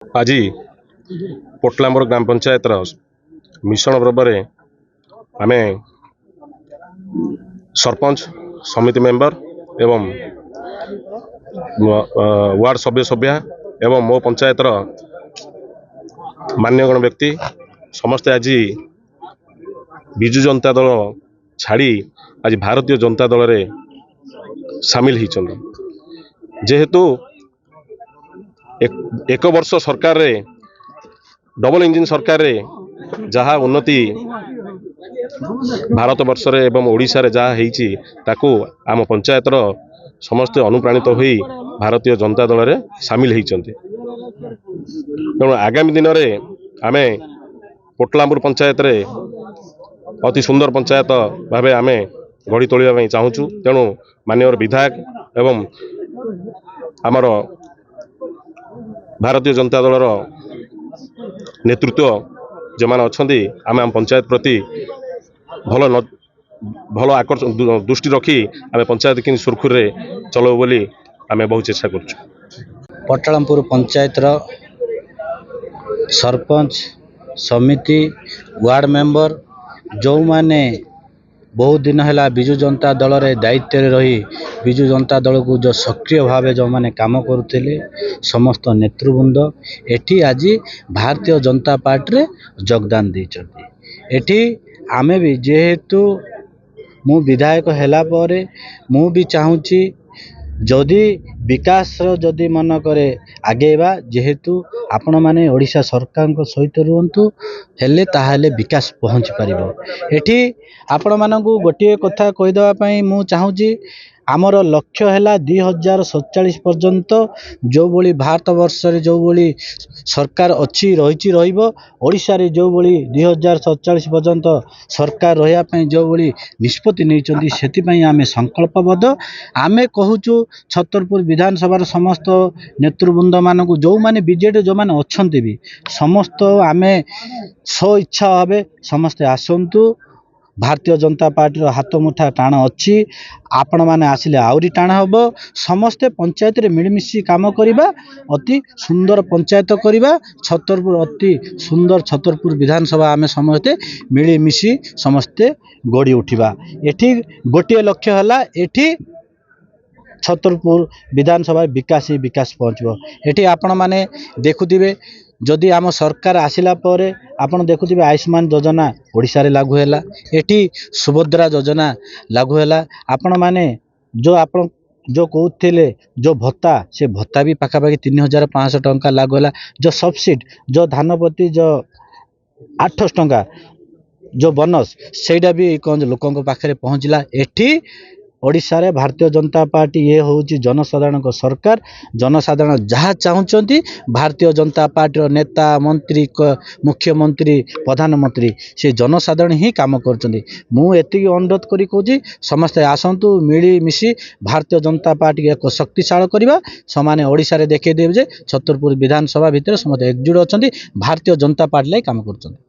आज पोटलांबर ग्राम पंचायत मिशन पर्व आम सरपंच समिति मेंबर एवं वार्ड सभ्य सभ्या एवं मो पंचायत मान्यगण व्यक्ति समस्ते आज विजु जनता दल छाड़ी आज भारतीय जनता दल रे सामिल होती। जेहेतु एक वर्ष सरकार रे डबल इंजिन सरकार रे जहाँ उन्नति भारत वर्ष रे एवं ओडिशा रे जहाँ हेइची ताकू आम पंचायत समस्ते अनुप्राणित होई भारतीय जनता दल रे सामिल होती। तेणु आगामी दिन में आम पोटलांबुर पंचायत रे अति सुंदर पंचायत भावे आम गढ़ी तोलिया चाहूँ। तेणु माननीय विधायक एवं आमर भारतीय जनता दल नेतृत्व जो मैंने अच्छा आम आम पंचायत प्रति भल आकर्षण दृष्टि रखी आम पंचायत कि सुरखुर चलो बोली आम बहुत चेष्टा कर। पोटलांबुर पंचायत सरपंच समिति वार्ड मेंबर जो माने बहुत दिन है विजु जनता दल रे दायित्व रही विजु जनता दल को जो सक्रिय भाव जो माने काम करुले समस्त नेतृवृंद एठी आज भारतीय जनता पार्टी रे योगदान देइछथि। एठी आमे भी जेहेतु मु विधायक हैला परे मु भी चाहूँची जदि विकास जदि मन करे आगेबा जेहेतु आपण माने ओडिशा सरकार सहित रुहतु हेले ताहाले विकास पहुँच पारिबो। एठी आपण मानकु गोटे कथा कहीदेवा पई मु चाहूँची आमर लक्ष्य है 2047 पर्यंत जो बोली भारत वर्ष रे जो बोली सरकार अच्छी रही ओडिशा रे जो बोली 2047 पर्यंत सरकार रहिया पई जो बोली निष्पत्ति नहीं सेति पई आमे संकल्पबद्ध आमे कहूचु छतरपुर विधानसभा समस्त नेतृवृंद मानकु जो माने बीजेडी जो माने अछंती भी समस्त आमे स्व इच्छा भावे समस्त आसंतु। भारतीय जनता पार्टी हाथ मुठा टाण अच्छी आपण माने आसिले आउरी टाण हम समस्ते पंचायत रे मिलमिशी काम करिबा अति सुंदर पंचायत करिबा छतरपुर अति सुंदर छतरपुर विधानसभा आमे समस्ते मिलमिशी समस्ते गड़ी उठिबा। एठी गोटे लक्ष्य हला एठी छतरपुर विधानसभा विकास ही विकास पहुँचबो। एठी आपण माने देखुथिबे जदि आम सरकार आसिला परे आपण देखुथिबे आयुष्मान योजना ओडिशा रे लागू हैला एठी सुभद्रा योजना लागू हैला आपण माने जो आपण जो कहते जो भत्ता से भत्ता भी पाखापाखि 3500 टंका लागू हैला। जो सब्सिडी जो धान प्रति जो 800 टंका जो बोनस सेटा भी कौन लोकों पाखे पहुँचला। एठी ओडिशा रे भारतीय जनता पार्टी ये होची जनसाधारण को सरकार जनसाधारण जहाँ चाहूँगी भारतीय जनता पार्टी नेता मंत्री मुख्यमंत्री प्रधानमंत्री से जनसाधारण ही काम करछंती। मु एति अनुरोध करी कहूची समस्त आसंतु मिली मिसी भारतीय जनता पार्टी एक शक्तिशाली करबा समाने ओडिशा रे देखे देबे जे छतरपुर विधानसभा भितर समस्त एकजुट अछंती भारतीय जनता पार्टी लाई काम करछंती।